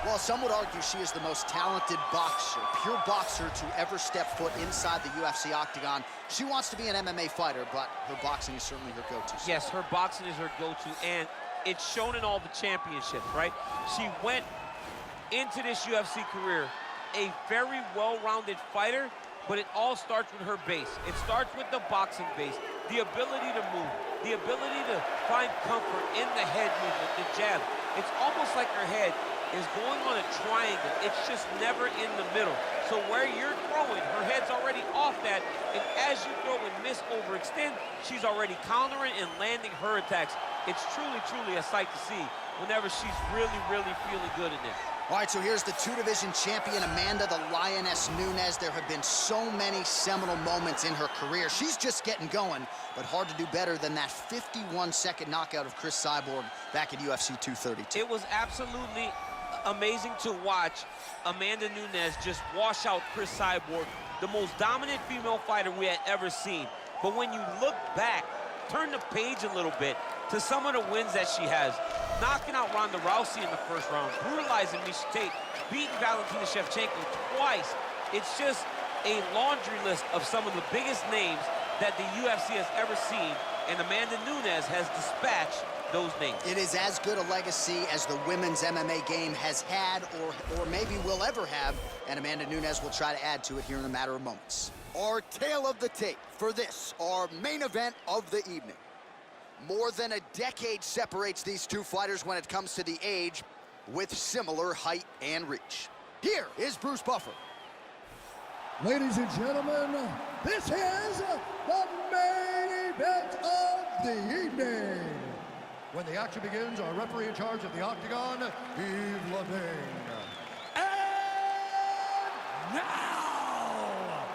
Well, some would argue she is the most talented boxer, pure boxer to ever step foot inside the UFC octagon. She wants to be an MMA fighter, but her boxing is certainly her go-to. Yes, her boxing is her go-to, and it's shown in all the championships, right? She went into this UFC career a very well-rounded fighter, but it all starts with her base. It starts with the boxing base, the ability to move, the ability to find comfort in the head movement, the jab. It's almost like her head is going on a triangle. It's just never in the middle. So where you're throwing, her head's already off that, and as you throw and miss, overextend, she's already countering and landing her attacks. It's truly, truly a sight to see whenever she's really, really feeling good in there. All right, so here's the two-division champion, Amanda the Lioness Nunez. There have been so many seminal moments in her career. She's just getting going, but hard to do better than that 51-second knockout of Cris Cyborg back at UFC 232. It was absolutely amazing to watch Amanda Nunez just wash out Cris Cyborg, the most dominant female fighter we had ever seen. But when you look back, turn the page a little bit to some of the wins that she has. Knocking out Ronda Rousey in the first round, brutalizing Miesha Tate, beating Valentina Shevchenko twice. It's just a laundry list of some of the biggest names that the UFC has ever seen, and Amanda Nunez has dispatched those names. It is as good a legacy as the women's MMA game has had or maybe will ever have, and Amanda Nunez will try to add to it here in a matter of moments. Our tale of the tape for this, our main event of the evening. More than a decade separates these two fighters when it comes to the age, with similar height and reach. Here is Bruce Buffer. Ladies and gentlemen, this is the main event of the evening. When the action begins, our referee in charge of the octagon, Yves Lavigne. And now,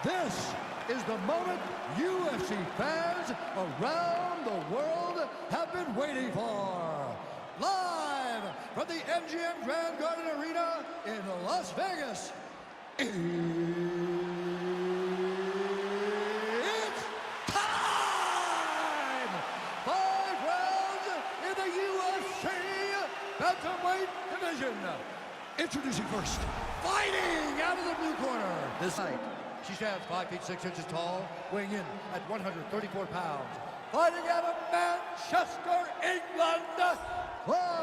this is the moment UFC fans around the world have been waiting for. Live from the MGM Grand Garden Arena in Las Vegas, it's time! 5 rounds in the UFC bantamweight division. Introducing first, fighting out of the blue corner this night. She stands 5 feet 6 inches tall, weighing in at 134 pounds. Fighting out of Manchester, England, Clark.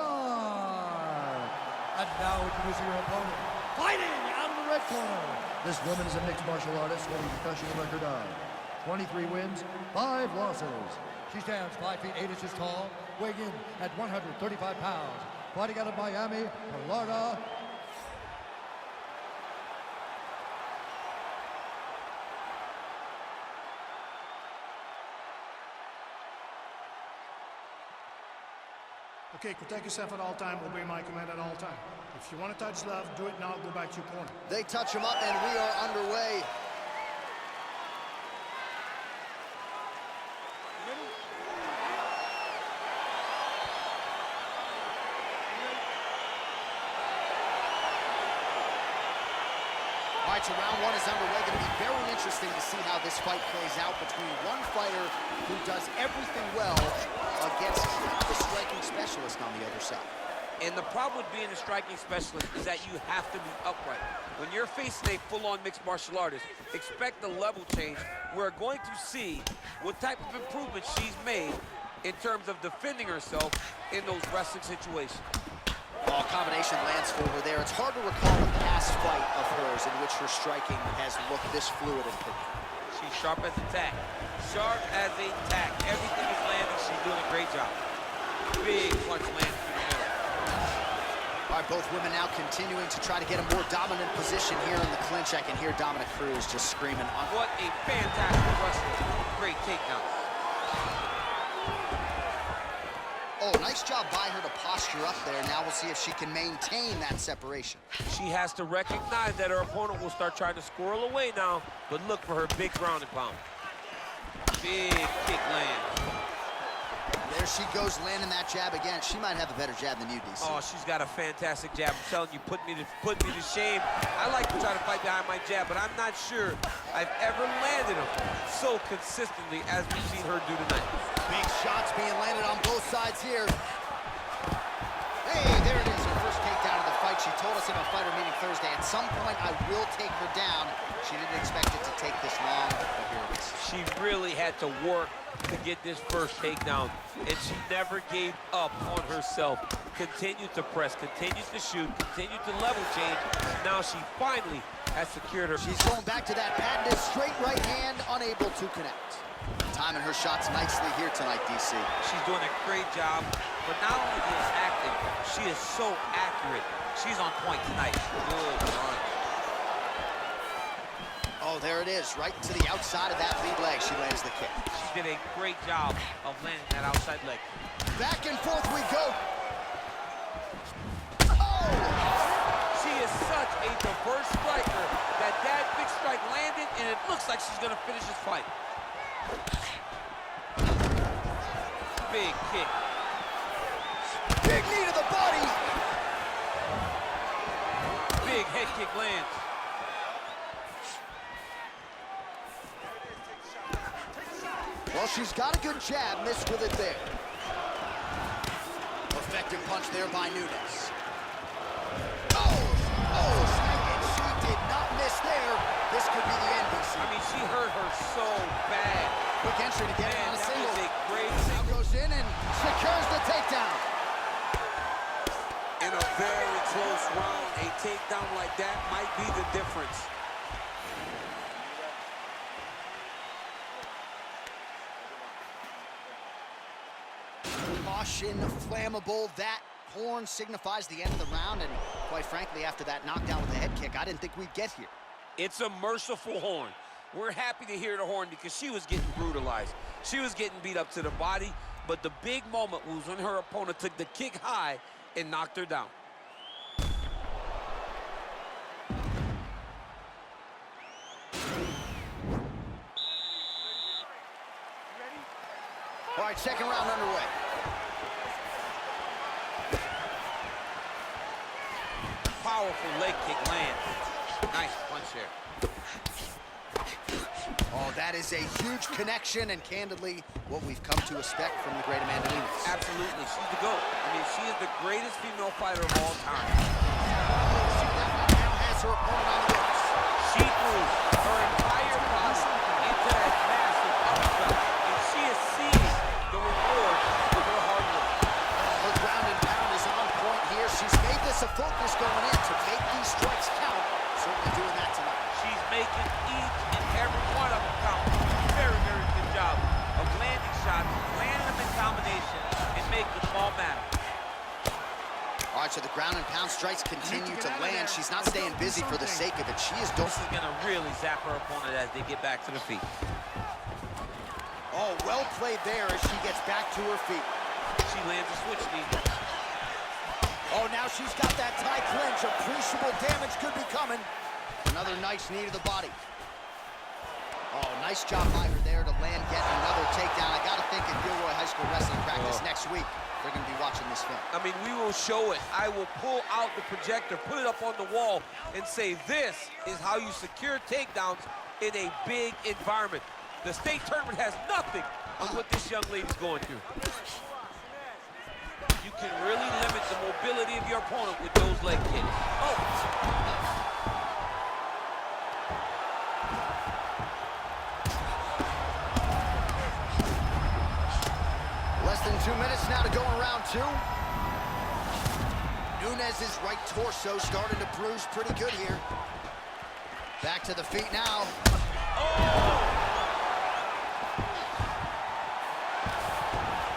And now introducing her opponent, fighting out of the red corner. This woman is a mixed martial artist holding a professional record of 23 wins, 5 losses. She stands 5 feet 8 inches tall, weighing in at 135 pounds. Fighting out of Miami, Florida. Okay, protect yourself at all time, obey my command at all time. If you want to touch love, do it now, go back to your corner. They touch him up and we are underway. All right, so round one is underway. Going to be very interesting to see how this fight plays out between one fighter who does everything well against the striking specialist on the other side. And the problem with being a striking specialist is that you have to be upright. When you're facing a full-on mixed martial artist, expect the level change. We're going to see what type of improvement she's made in terms of defending herself in those wrestling situations. Oh, combination lands for her there. It's hard to recall a past fight of hers in which her striking has looked this fluid and quick. She's sharp as a tack. Sharp as a tack. Everything is landing. She's doing a great job. Big punch lands through the middle. All right, both women now continuing to try to get a more dominant position here in the clinch. I can hear Dominic Cruz just screaming. What a fantastic wrestler. Great takedown. Oh, nice job by her to posture up there. Now we'll see if she can maintain that separation. She has to recognize that her opponent will start trying to squirrel away now, but look for her big ground and pound. Big kick land. There she goes, landing that jab again. She might have a better jab than you, DC. Oh, she's got a fantastic jab. I'm telling you, put me to shame. I like to try to fight behind my jab, but I'm not sure I've ever landed them so consistently as we've seen her do tonight. Big shots being landed on both sides here. Hey, there it is, her first takedown of the fight. She told us in a fighter meeting Thursday, at some point I will take her down. She didn't expect it to take this long, but here it is. She really had to work to get this first takedown, and she never gave up on herself. Continued to press, continued to shoot, continued to level change. Now she finally has secured her. She's going back to that patented straight right hand, unable to connect. Timing her shots nicely here tonight, DC. She's doing a great job, but not only is active, she is so accurate. She's on point tonight. Good run. Oh, there it is, right to the outside of that lead leg. She lands the kick. She did a great job of landing that outside leg. Back and forth we go. She is such a diverse striker that big strike landed, and it looks like she's gonna finish this fight. Big kick. Big knee to the body. Big head kick lands. Well, she's got a good jab, missed with it there. Effective punch there by Nunez. And she did not miss there. This could be the end, DC. I mean, she hurt her so bad. Quick entry to get it on a that single. was a great Now single. goes in and secures the takedown. In a very close round, a takedown like that might be the difference. Caution, flammable. That horn signifies the end of the round, and quite frankly, after that knockdown with the head kick, I didn't think we'd get here. It's a merciful horn. We're happy to hear the horn because she was getting brutalized. She was getting beat up to the body, but the big moment was when her opponent took the kick high and knocked her down. All right, second round underway. Powerful leg kick lands. Nice punch there. Oh, that is a huge connection, and candidly, what we've come to expect from the great Amanda Nunez. Absolutely, she's the GOAT. I mean, she is the greatest female fighter of all time. See, that one now has her opponent on the ropes. She threw her entire body into that massive uppercut, and she is seeing the reward of her hard work. Her ground and pound is on point here. She's made this a focus going in to make these strikes count. Certainly doing that tonight. She's making each and every one of them count. Very, very good job of landing shots, landing them in combination, and making them all matter. All right, so the ground and pound strikes continue to land. She's not staying busy for the sake of it. She is This is gonna really zap her opponent as they get back to their feet. Oh, well played there as she gets back to her feet. She lands a switch knee. Oh, now she's got that tie clinch. Appreciable damage could be coming. Another nice knee to the body. Oh, nice job by her there to land yet another takedown. I got to think if Gilroy High School wrestling practice next week, they're going to be watching this film. I mean, we will show it. I will pull out the projector, put it up on the wall, and say this is how you secure takedowns in a big environment. The state tournament has nothing on what this young lady's going through. You can really limit the mobility of your opponent with those leg kicks. Oh! Less than 2 minutes now to go in round two. Nunez's right torso starting to bruise pretty good here. Back to the feet now. Oh!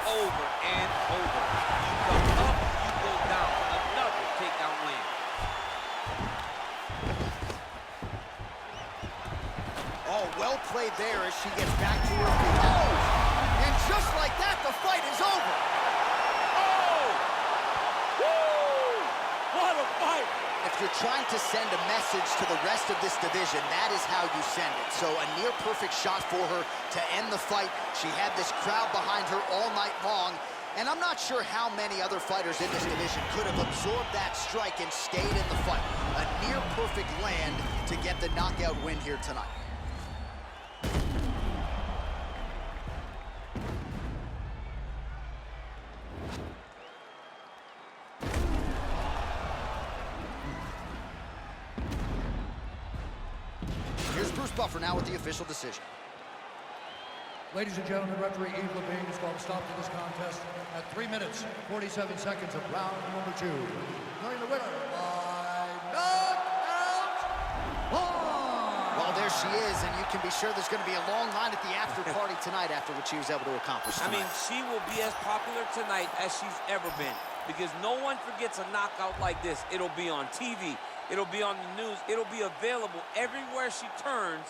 Over and over. You come up, you go down. Another takedown win. Oh, well played there as she gets back to her feet. Oh! And just like that, the fight is over. Oh! Woo! What a fight! If you're trying to send a message to the rest of this division, that is how you send it. So a near-perfect shot for her to end the fight. She had this crowd behind her all night long, and I'm not sure how many other fighters in this division could have absorbed that strike and stayed in the fight. A near-perfect land to get the knockout win here tonight. Bruce Buffer now with the official decision. Ladies and gentlemen, referee Eve Levine has called a stop to this contest at 3 minutes, 47 seconds of round number 2. Declaring the winner by knockout. Well, there she is, and you can be sure there's going to be a long line at the after party tonight after what she was able to accomplish tonight. I mean, she will be as popular tonight as she's ever been, because no one forgets a knockout like this. It'll be on TV. It'll be on the news. It'll be available everywhere she turns.